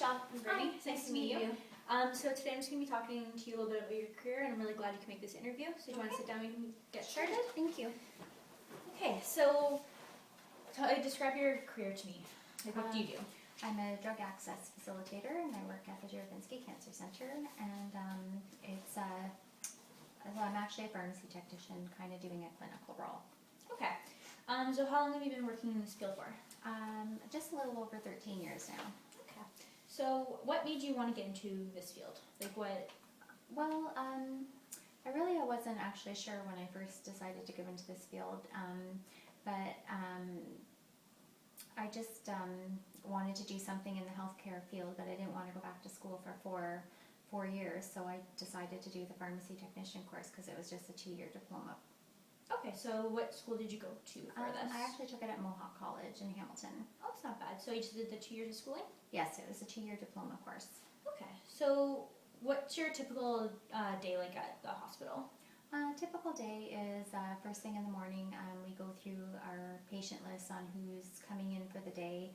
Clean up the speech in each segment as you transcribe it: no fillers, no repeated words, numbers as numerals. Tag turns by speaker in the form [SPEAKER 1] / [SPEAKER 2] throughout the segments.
[SPEAKER 1] Michelle.
[SPEAKER 2] I'm Brittney. It's nice to meet you. So today I'm just going to be talking to you a little bit about your career, and I'm really glad you can make this interview. So do you want to sit down and we can get started?
[SPEAKER 1] Thank you.
[SPEAKER 2] Okay, so describe your career to me. Like, what do you do?
[SPEAKER 1] I'm a drug access facilitator, and I work at the Juravinsky Cancer Center. And I'm actually a pharmacy technician, kind of doing a clinical role.
[SPEAKER 2] Okay. So how long have you been working in this field for?
[SPEAKER 1] Just a little over 13 years now.
[SPEAKER 2] Okay. So what made you want to get into this field? Like what?
[SPEAKER 1] Well, I wasn't actually sure when I first decided to go into this field, but I just wanted to do something in the healthcare field, but I didn't want to go back to school for four years, so I decided to do the pharmacy technician course because it was just a 2-year diploma.
[SPEAKER 2] Okay, so what school did you go to for this?
[SPEAKER 1] I actually took it at Mohawk College in Hamilton.
[SPEAKER 2] Oh, it's not bad. So you just did the 2 years of schooling?
[SPEAKER 1] Yes, it was a 2-year diploma course.
[SPEAKER 2] Okay, so what's your typical day like at the hospital?
[SPEAKER 1] Typical day is first thing in the morning, we go through our patient list on who's coming in for the day,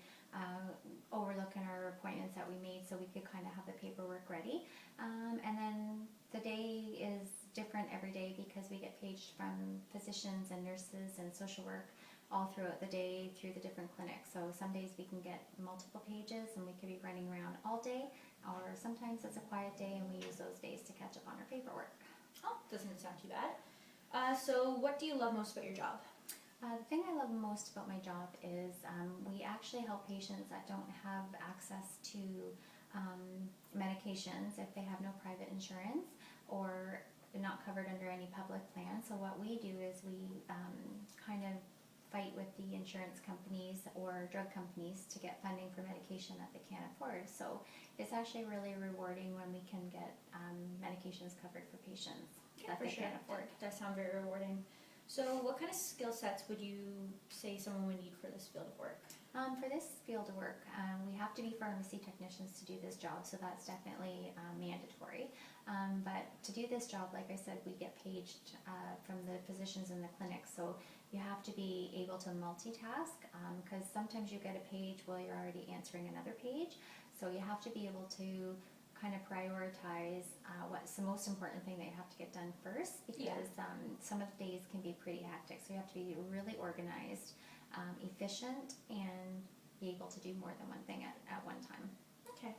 [SPEAKER 1] overlooking our appointments that we made so we could kind of have the paperwork ready. And then the day is different every day because we get paged from physicians and nurses and social work all throughout the day through the different clinics. So some days we can get multiple pages and we could be running around all day, or sometimes it's a quiet day and we use those days to catch up on our paperwork.
[SPEAKER 2] Oh, doesn't sound too bad. So what do you love most about your job?
[SPEAKER 1] The thing I love most about my job is we actually help patients that don't have access to medications if they have no private insurance or not covered under any public plan. So what we do is we kind of fight with the insurance companies or drug companies to get funding for medication that they can't afford. So it's actually really rewarding when we can get medications covered for patients that they can't afford.
[SPEAKER 2] That sounds very rewarding. So what kind of skill sets would you say someone would need for this field of work?
[SPEAKER 1] For this field of work, we have to be pharmacy technicians to do this job, so that's definitely mandatory. But to do this job, like I said, we get paged from the physicians in the clinic, so you have to be able to multitask because sometimes you get a page while you're already answering another page. So you have to be able to kind of prioritize what's the most important thing that you have to get done first, because some of the days can be pretty hectic. So you have to be really organized, efficient, and be able to do more than one thing at one time.
[SPEAKER 2] Okay.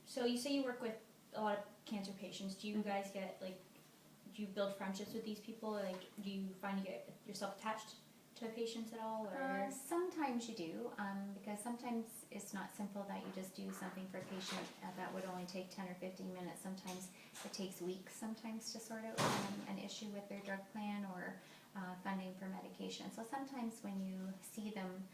[SPEAKER 2] So you say you work with a lot of cancer patients. Do you guys get do you build friendships with these people? Like, do you find you get yourself attached to patients at all? Or?
[SPEAKER 1] Sometimes you do, because sometimes it's not simple that you just do something for a patient that would only take 10 or 15 minutes. Sometimes it takes weeks sometimes to sort out an issue with their drug plan or funding for medication. So sometimes when you see them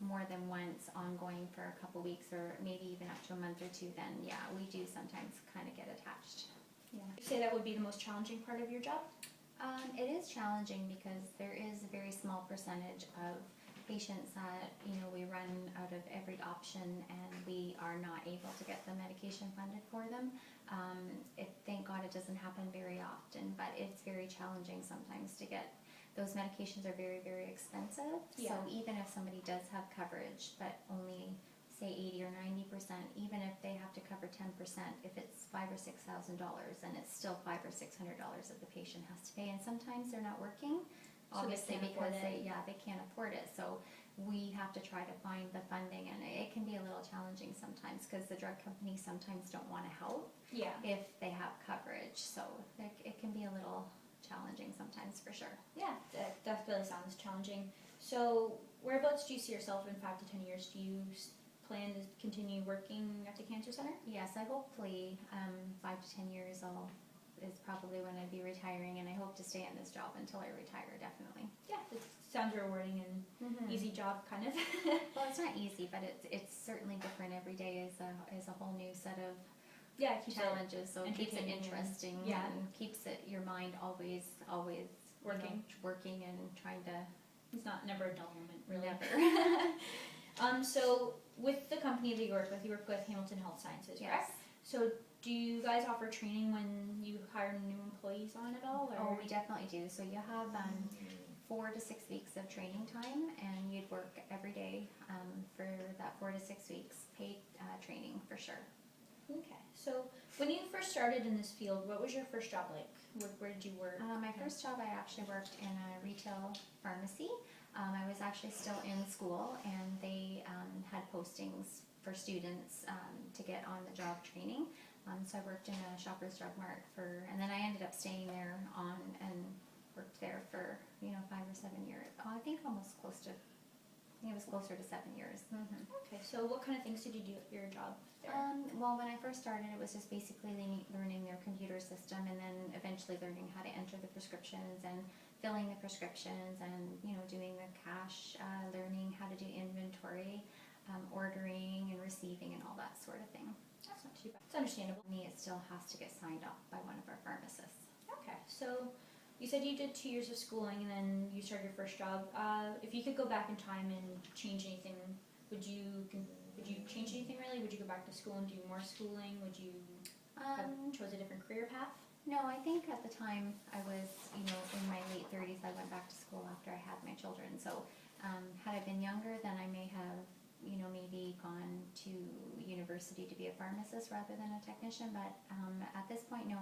[SPEAKER 1] more than once ongoing for a couple weeks or maybe even up to a month or two, then yeah, we do sometimes kind of get attached.
[SPEAKER 2] Yeah. Would you say that would be the most challenging part of your job?
[SPEAKER 1] It is challenging because there is a very small percentage of patients that we run out of every option and we are not able to get the medication funded for them. Thank God it doesn't happen very often, but it's very challenging sometimes to get. Those medications are very, very expensive.
[SPEAKER 2] Yeah.
[SPEAKER 1] So even if somebody does have coverage, but only say 80 or 90%, even if they have to cover 10%, if it's $5,000 or $6,000, then it's still $500 or $600 that the patient has to pay. And sometimes they're not working, obviously, because they can't afford it. So we have to try to find the funding, and it can be a little challenging sometimes because the drug companies sometimes don't want to help if they have coverage. So it can be a little challenging sometimes, for sure.
[SPEAKER 2] Yeah, that definitely sounds challenging. So whereabouts do you see yourself in 5 to 10 years? Do you plan to continue working at the cancer center?
[SPEAKER 1] Yes, I hopefully 5 to 10 years is probably when I'd be retiring, and I hope to stay in this job until I retire, definitely.
[SPEAKER 2] Yeah, it sounds rewarding and easy job, kind of.
[SPEAKER 1] Well, it's not easy, but it's certainly different. Every day is a whole new set of challenges, so it keeps it interesting and keeps your mind always working and trying to.
[SPEAKER 2] It's never a dull moment, really.
[SPEAKER 1] Never.
[SPEAKER 2] So with the company that you work with Hamilton Health Sciences,
[SPEAKER 1] yes.
[SPEAKER 2] Correct? So do you guys offer training when you hire new employees on at all? Or?
[SPEAKER 1] Oh, we definitely do. So you have 4 to 6 weeks of training time, and you'd work every day for that 4 to 6 weeks, paid training for sure.
[SPEAKER 2] Okay, so when you first started in this field, what was your first job like? Where did you work?
[SPEAKER 1] My first job, I actually worked in a retail pharmacy. I was actually still in school, and they had postings for students to get on the job training. So I worked in a Shoppers Drug Mart and then I ended up staying there and worked there for 5 or 7 years. I think it was closer to 7 years. Mm-hmm.
[SPEAKER 2] Okay, so what kind of things did you do at your job there?
[SPEAKER 1] Well, when I first started, it was just basically learning their computer system, and then eventually learning how to enter the prescriptions and filling the prescriptions, and doing the cash, learning how to do inventory, ordering and receiving, and all that sort of thing.
[SPEAKER 2] That's not too bad. It's understandable.
[SPEAKER 1] It still has to get signed off by one of our pharmacists.
[SPEAKER 2] Okay, so you said you did 2 years of schooling and then you started your first job. If you could go back in time and change anything, would you change anything really? Would you go back to school and do more schooling? Would you have chose a different career path?
[SPEAKER 1] No, I think at the time I was, in my late 30s, I went back to school after I had my children. So had I been younger, then I may have, maybe gone to university to be a pharmacist rather than a technician. But at this point, no,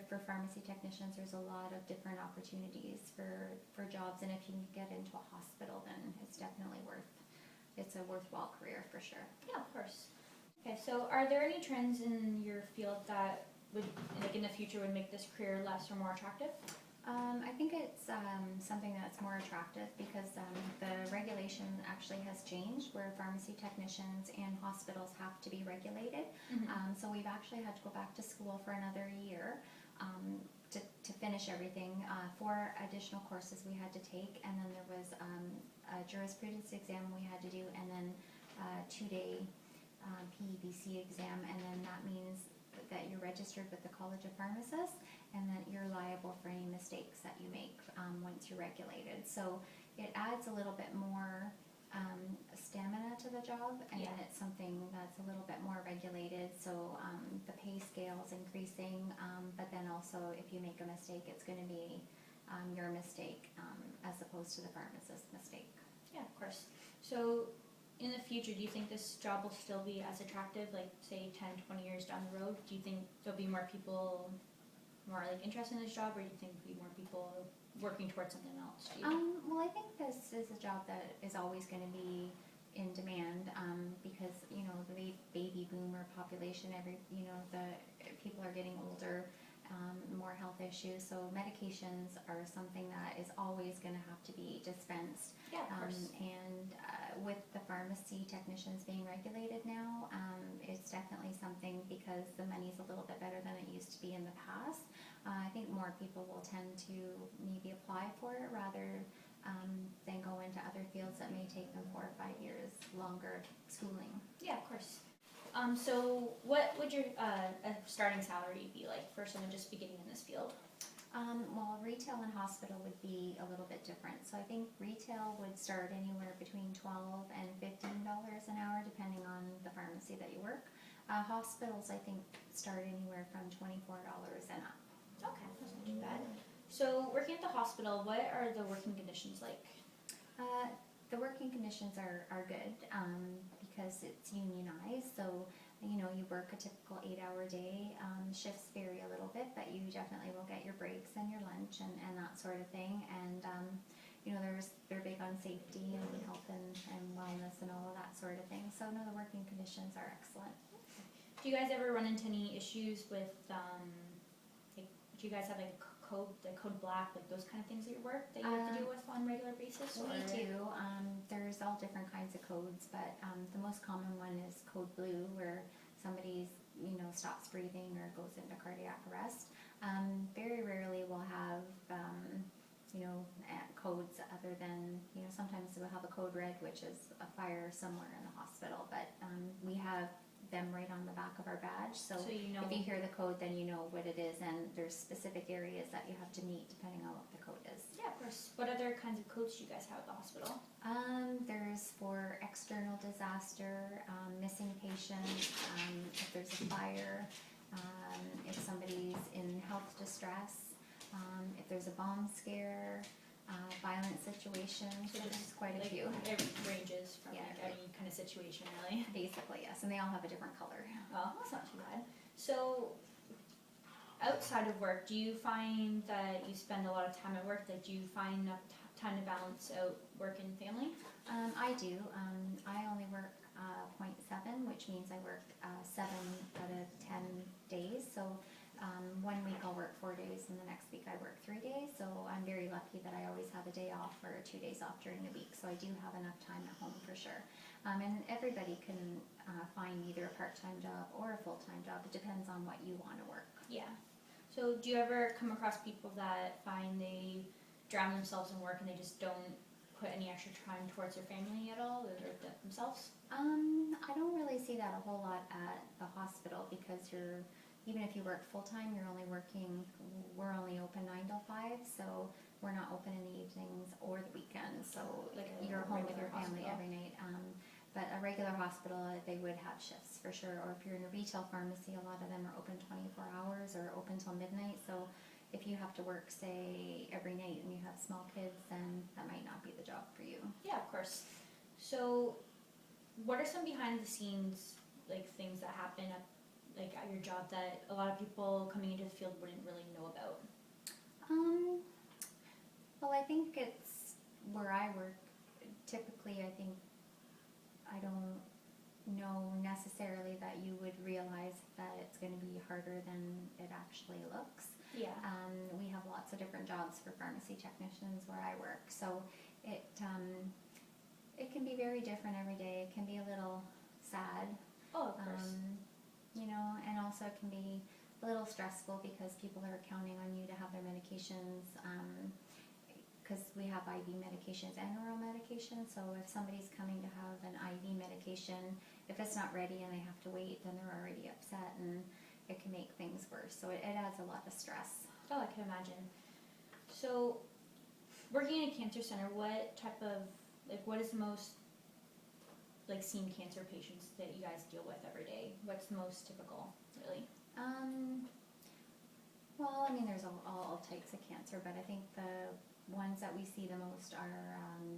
[SPEAKER 1] for pharmacy technicians, there's a lot of different opportunities for jobs. And if you can get into a hospital, then it's definitely it's a worthwhile career for sure.
[SPEAKER 2] Yeah, of course. Okay, so are there any trends in your field that would, in the future, would make this career less or more attractive?
[SPEAKER 1] I think it's something that's more attractive because the regulation actually has changed where pharmacy technicians and hospitals have to be regulated.
[SPEAKER 2] Mm-hmm.
[SPEAKER 1] So we've actually had to go back to school for another year to finish everything. 4 additional courses we had to take, and then there was a jurisprudence exam we had to do, and then a 2-day PEBC exam, and then that means that you're registered with the College of Pharmacists, and that you're liable for any mistakes that you make once you're regulated. So it adds a little bit more stamina to the job, and
[SPEAKER 2] Yeah.
[SPEAKER 1] it's something that's a little bit more regulated. So the pay scale's increasing, but then also if you make a mistake, it's going to be your mistake as opposed to the pharmacist's mistake.
[SPEAKER 2] Yeah, of course. So in the future, do you think this job will still be as attractive, like say 10, 20 years down the road? Do you think there'll be more people more interested in this job, or do you think there'll be more people working towards something else?
[SPEAKER 1] Well, I think this is a job that is always going to be in demand because the baby boomer population, the people are getting older, more health issues, so medications are something that is always going to have to be dispensed.
[SPEAKER 2] Yeah, of course.
[SPEAKER 1] And with the pharmacy technicians being regulated now, it's definitely something because the money's a little bit better than it used to be in the past. I think more people will tend to maybe apply for it rather than go into other fields that may take them 4 or 5 years longer schooling.
[SPEAKER 2] Yeah, of course. So what would your starting salary be like for someone just beginning in this field?
[SPEAKER 1] Well, retail and hospital would be a little bit different. So I think retail would start anywhere between $12 and $15 an hour, depending on the pharmacy that you work. Hospitals, I think, start anywhere from $24 and up.
[SPEAKER 2] Okay, that's not too bad. So working at the hospital, what are the working conditions like?
[SPEAKER 1] The working conditions are good because it's unionized. So you work a typical 8-hour day. Shifts vary a little bit, but you definitely will get your breaks and your lunch and that sort of thing. And they're big on safety and health and wellness and all of that sort of thing. So no, the working conditions are excellent.
[SPEAKER 2] Do you guys ever run into any issues with do you guys have code black, like those kind of things at your work that you have to deal with on a regular basis?
[SPEAKER 1] We do. There's all different kinds of codes, but the most common one is code blue, where somebody's stops breathing or goes into cardiac arrest. Very rarely we'll have codes other than sometimes we'll have a code red, which is a fire somewhere in the hospital, but we have them right on the back of our badge, so if you hear the code, then you know what it is, and there's specific areas that you have to meet depending on what the code is.
[SPEAKER 2] Yeah, of course. What other kinds of codes do you guys have at the hospital?
[SPEAKER 1] There's for external disaster, missing patients, if there's a fire, if somebody's in health distress, if there's a bomb scare, violent situations, so there's quite a
[SPEAKER 2] Like,
[SPEAKER 1] few.
[SPEAKER 2] it ranges from
[SPEAKER 1] Yeah,
[SPEAKER 2] like any kind of situation, really.
[SPEAKER 1] Basically, yes, and they all have a different color.
[SPEAKER 2] Oh, that's not too bad. So, outside of work, do you find that you spend a lot of time at work? Like, do you find enough time to balance out work and family?
[SPEAKER 1] I do. I only work 0.7, which means I work 7 out of 10 days. So 1 week I'll work 4 days, and the next week I work 3 days. So I'm very lucky that I always have a day off or 2 days off during the week. So I do have enough time at home for sure. And everybody can find either a part-time job or a full-time job. It depends on what you want to work.
[SPEAKER 2] Yeah. So do you ever come across people that find they drown themselves in work and they just don't put any extra time towards their family at all or themselves?
[SPEAKER 1] I don't really see that a whole lot at the hospital because even if you work full-time, we're only open 9 till 5, so we're not open in the evenings or the weekends, so
[SPEAKER 2] Like
[SPEAKER 1] you're home with your family
[SPEAKER 2] hospital.
[SPEAKER 1] every night. But a regular hospital, they would have shifts for sure, or if you're in a retail pharmacy, a lot of them are open 24 hours or open till midnight, so if you have to work, say, every night and you have small kids, then that might not be the job for you.
[SPEAKER 2] Yeah, of course. So what are some behind the scenes like things that happen at your job that a lot of people coming into the field wouldn't really know about?
[SPEAKER 1] Well, I think it's where I work. Typically, I don't know necessarily that you would realize that it's going to be harder than it actually looks.
[SPEAKER 2] Yeah.
[SPEAKER 1] We have lots of different jobs for pharmacy technicians where I work, so it can be very different every day. It can be a little sad,
[SPEAKER 2] Oh, of course.
[SPEAKER 1] and also it can be a little stressful because people are counting on you to have their medications, because we have IV medications and oral medications, so if somebody's coming to have an IV medication, if it's not ready and they have to wait, then they're already upset and it can make things worse, so it adds a lot of stress.
[SPEAKER 2] Oh, I can imagine. So, working in a cancer center, what is the most seen cancer patients that you guys deal with every day? What's the most typical, really?
[SPEAKER 1] Well, I mean, there's all types of cancer, but I think the ones that we see the most are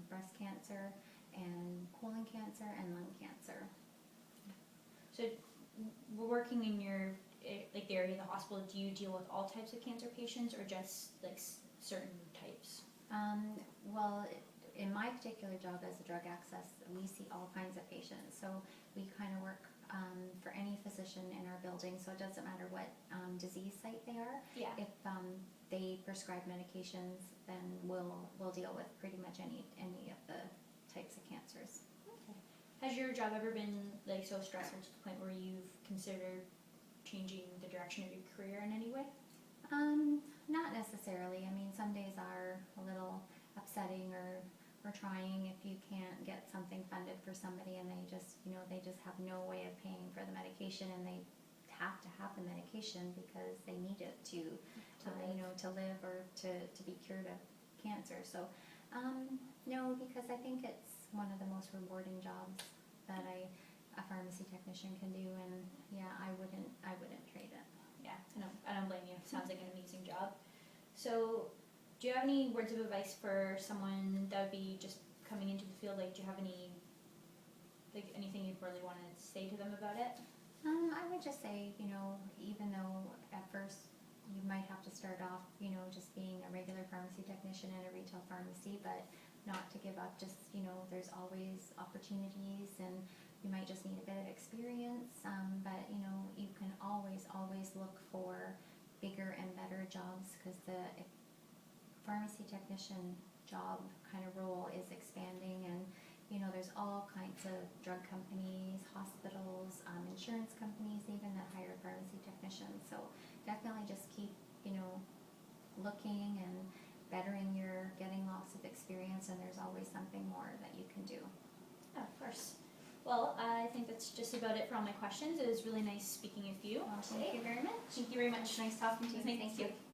[SPEAKER 1] breast cancer and colon cancer and lung cancer.
[SPEAKER 2] So, working in your the area of the hospital, do you deal with all types of cancer patients or just certain types?
[SPEAKER 1] Well, in my particular job as a drug access, we see all kinds of patients. So we kind of work for any physician in our building. So it doesn't matter what disease site they are.
[SPEAKER 2] Yeah.
[SPEAKER 1] If they prescribe medications, then we'll deal with pretty much any of the types of cancers.
[SPEAKER 2] Okay. Has your job ever been so stressful to the point where you've considered changing the direction of your career in any way?
[SPEAKER 1] Not necessarily. I mean, some days are a little upsetting or trying if you can't get something funded for somebody and they just have no way of paying for the medication and they have to have the medication because they need it to live or to be cured of cancer. So no, because I think it's one of the most rewarding jobs that a pharmacy technician can do, and yeah, I wouldn't trade it.
[SPEAKER 2] Yeah, I don't blame you. Sounds like an amazing job. So, do you have any words of advice for someone that would be just coming into the field? Do you have anything you'd really want to say to them about it?
[SPEAKER 1] I would just say, even though at first you might have to start off, just being a regular pharmacy technician in a retail pharmacy, but not to give up. Just, there's always opportunities, and you might just need a bit of experience, but you can always look for bigger and better jobs, because the pharmacy technician job kind of role is expanding, and there's all kinds of drug companies, hospitals, insurance companies even that hire pharmacy technicians. So definitely just keep looking and getting lots of experience, and there's always something more that you can do.
[SPEAKER 2] Yeah, of course. Well, I think that's just about it for all my questions. It was really nice speaking with you.
[SPEAKER 1] Well, thank you very much.
[SPEAKER 2] Thank you very much.
[SPEAKER 1] Nice talking to you.
[SPEAKER 2] Thank you.